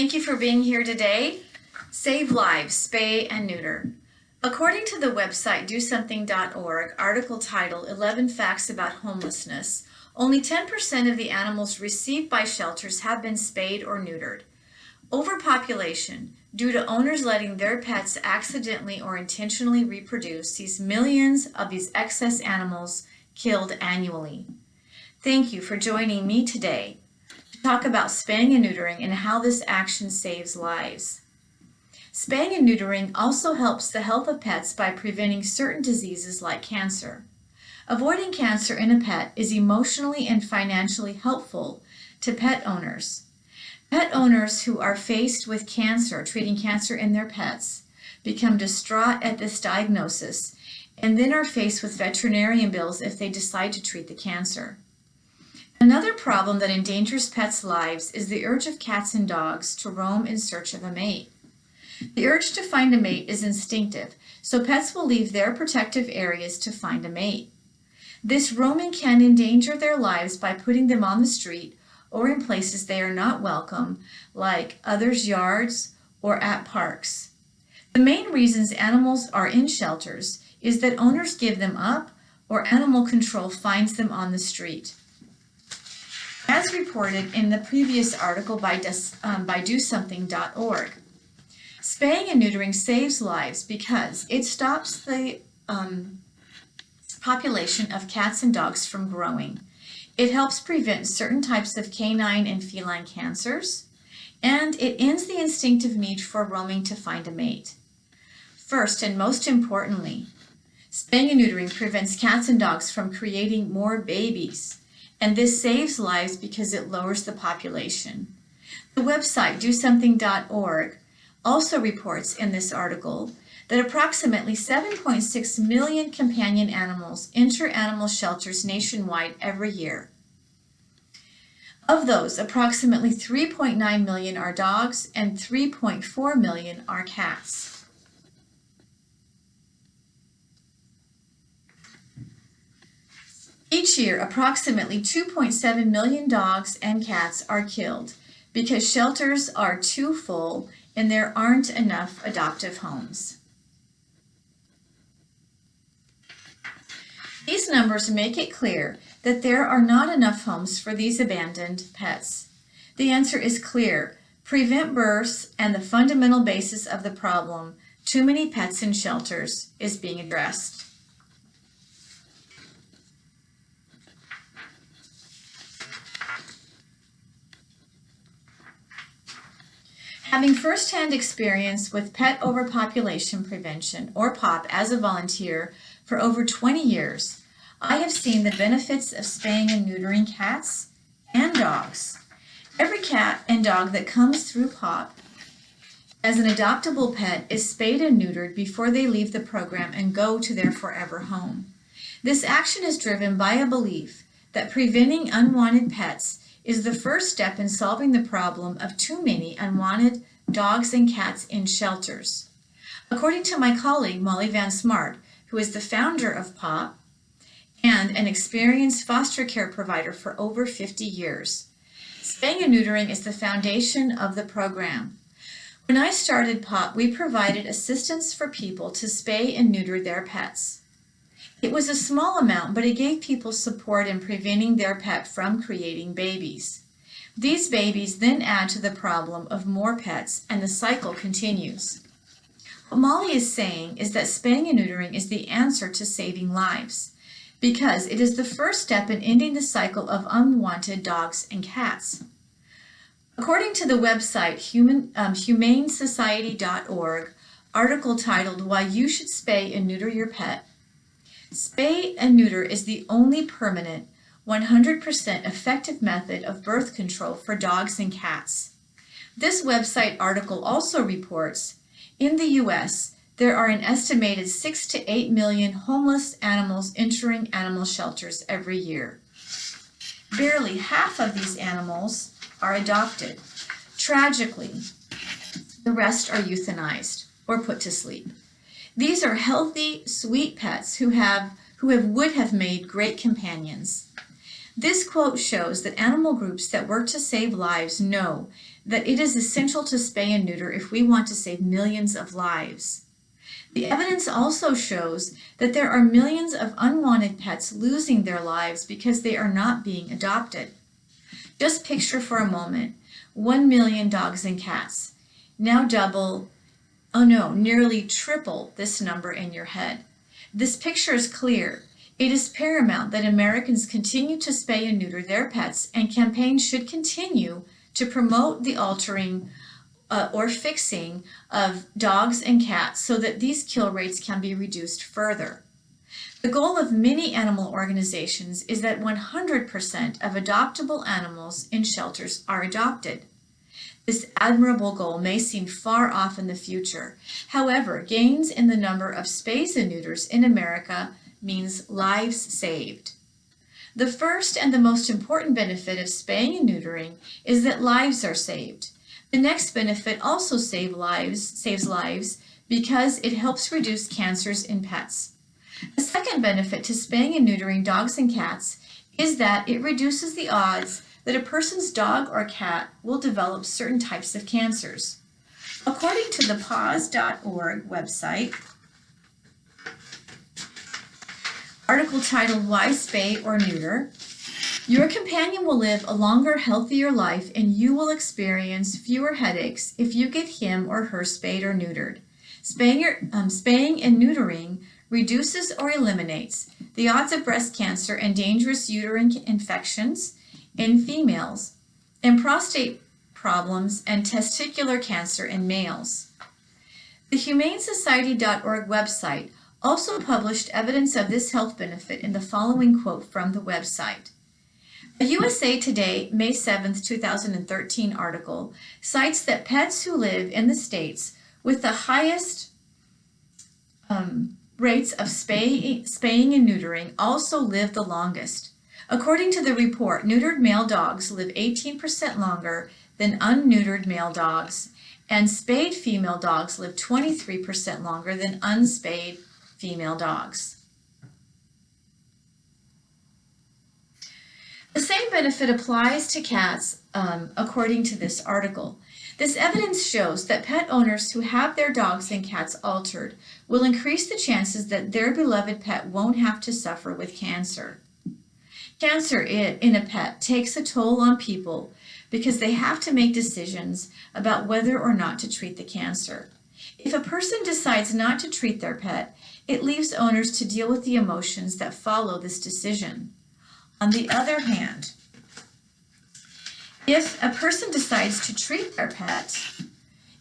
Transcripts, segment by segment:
Thank you for being here today. Save lives, spay and neuter. According to the website DoSomething.org, article titled 11 Facts About Homelessness, only 10% of the animals received by shelters have been spayed or neutered. Overpopulation, due to owners letting their pets accidentally or intentionally reproduce, sees millions of these excess animals killed annually. Thank you for joining me today to talk about spaying and neutering and how this action saves lives. Spaying and neutering also helps the health of pets by preventing certain diseases like cancer. Avoiding cancer in a pet is emotionally and financially helpful to pet owners. Pet owners who are faced with cancer, treating cancer in their pets, become distraught at this diagnosis and then are faced with veterinarian bills if they decide to treat the cancer. Another problem that endangers pets' lives is the urge of cats and dogs to roam in search of a mate. The urge to find a mate is instinctive, so pets will leave their protective areas to find a mate. This roaming can endanger their lives by putting them on the street or in places they are not welcome, like others' yards or at parks. The main reasons animals are in shelters is that owners give them up or animal control finds them on the street. As reported in the previous article by DoSomething.org, spaying and neutering saves lives because it stops the population of cats and dogs from growing. It helps prevent certain types of canine and feline cancers, and it ends the instinctive need for roaming to find a mate. First and most importantly, spaying and neutering prevents cats and dogs from creating more babies, and this saves lives because it lowers the population. The website DoSomething.org also reports in this article that approximately 7.6 million companion animals enter animal shelters nationwide every year. Of those, approximately 3.9 million are dogs and 3.4 million are cats. Each year, approximately 2.7 million dogs and cats are killed because shelters are too full and there aren't enough adoptive homes. These numbers make it clear that there are not enough homes for these abandoned pets. The answer is clear: prevent births, and the fundamental basis of the problem, too many pets in shelters, is being addressed. Having first-hand experience with pet overpopulation prevention, or POP, as a volunteer for over 20 years, I have seen the benefits of spaying and neutering cats and dogs. Every cat and dog that comes through POP as an adoptable pet is spayed and neutered before they leave the program and go to their forever home. This action is driven by a belief that preventing unwanted pets is the first step in solving the problem of too many unwanted dogs and cats in shelters. According to my colleague Molly Van Smart, who is the founder of POP and an experienced foster care provider for over 50 years, spaying and neutering is the foundation of the program. When I started POP, we provided assistance for people to spay and neuter their pets. It was a small amount, but it gave people support in preventing their pet from creating babies. These babies then add to the problem of more pets, and the cycle continues. What Molly is saying is that spaying and neutering is the answer to saving lives, because it is the first step in ending the cycle of unwanted dogs and cats. According to the website humanesociety.org, article titled "Why You Should Spay and Neuter Your Pet," spay and neuter is the only permanent, 100% effective method of birth control for dogs and cats. This website article also reports, in the U.S., there are an estimated 6 to 8 million homeless animals entering animal shelters every year. Barely half of these animals are adopted. Tragically, the rest are euthanized or put to sleep. These are healthy, sweet pets who would have made great companions. This quote shows that animal groups that work to save lives know that it is essential to spay and neuter if we want to save millions of lives. The evidence also shows that there are millions of unwanted pets losing their lives because they are not being adopted. Just picture for a moment 1 million dogs and cats. Now nearly triple this number in your head. This picture is clear. It is paramount that Americans continue to spay and neuter their pets, and campaigns should continue to promote the altering or fixing of dogs and cats so that these kill rates can be reduced further. The goal of many animal organizations is that 100% of adoptable animals in shelters are adopted. This admirable goal may seem far off in the future. However, gains in the number of spays and neuters in America means lives saved. The first and the most important benefit of spaying and neutering is that lives are saved. The next benefit also saves lives because it helps reduce cancers in pets. The second benefit to spaying and neutering dogs and cats is that it reduces the odds that a person's dog or cat will develop certain types of cancers. According to the paws.org website, article titled Why Spay or Neuter, your companion will live a longer, healthier life, and you will experience fewer headaches if you get him or her spayed or neutered. Spaying and neutering reduces or eliminates the odds of breast cancer and dangerous uterine infections in females, and prostate problems and testicular cancer in males. The HumaneSociety.org website also published evidence of this health benefit in the following quote from the website. A USA Today, May 7, 2013 article cites that pets who live in the states with the highest rates of spaying and neutering also live the longest. According to the report, neutered male dogs live 18% longer than unneutered male dogs, and spayed female dogs live 23% longer than unspayed female dogs. The same benefit applies to cats, according to this article. This evidence shows that pet owners who have their dogs and cats altered will increase the chances that their beloved pet won't have to suffer with cancer. Cancer in a pet takes a toll on people because they have to make decisions about whether or not to treat the cancer. If a person decides not to treat their pet, it leaves owners to deal with the emotions that follow this decision. On the other hand, if a person decides to treat their pet,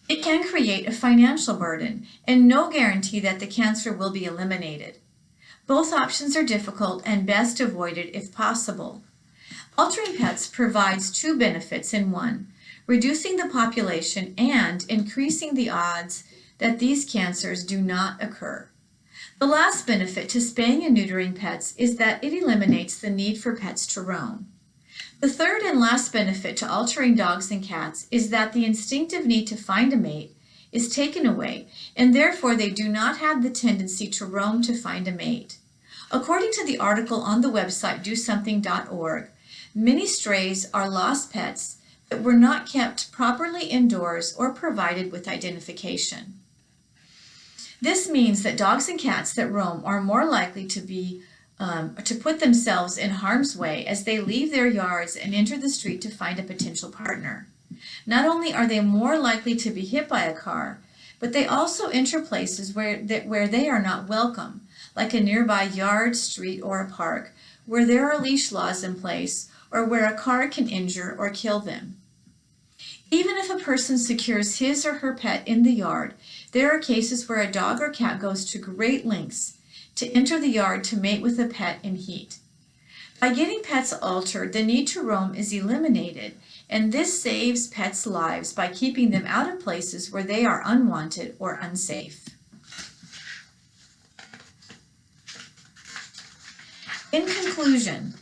it can create a financial burden and no guarantee that the cancer will be eliminated. Both options are difficult and best avoided if possible. Altering pets provides two benefits in one, reducing the population and increasing the odds that these cancers do not occur. The last benefit to spaying and neutering pets is that it eliminates the need for pets to roam. The third and last benefit to altering dogs and cats is that the instinctive need to find a mate is taken away, and therefore they do not have the tendency to roam to find a mate. According to the article on the website DoSomething.org, many strays are lost pets that were not kept properly indoors or provided with identification. This means that dogs and cats that roam are more likely to put themselves in harm's way as they leave their yards and enter the street to find a potential partner. Not only are they more likely to be hit by a car, but they also enter places where they are not welcome, like a nearby yard, street, or a park, where there are leash laws in place or where a car can injure or kill them. Even if a person secures his or her pet in the yard, there are cases where a dog or cat goes to great lengths to enter the yard to mate with a pet in heat. By getting pets altered, the need to roam is eliminated, and this saves pets' lives by keeping them out of places where they are unwanted or unsafe. In conclusion,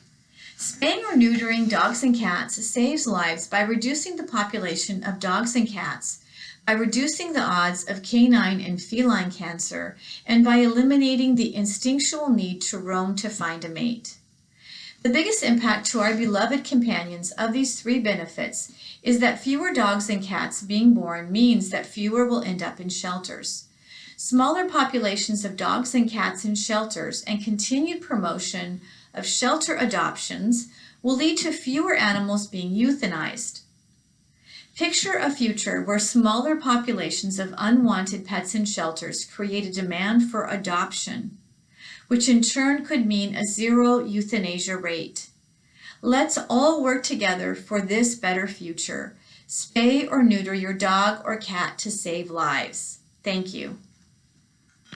spaying or neutering dogs and cats saves lives by reducing the population of dogs and cats, by reducing the odds of canine and feline cancer, and by eliminating the instinctual need to roam to find a mate. The biggest impact to our beloved companions of these three benefits is that fewer dogs and cats being born means that fewer will end up in shelters. Smaller populations of dogs and cats in shelters and continued promotion of shelter adoptions will lead to fewer animals being euthanized. Picture a future where smaller populations of unwanted pets in shelters create a demand for adoption, which in turn could mean a zero euthanasia rate. Let's all work together for this better future. Spay or neuter your dog or cat to save lives. Thank you.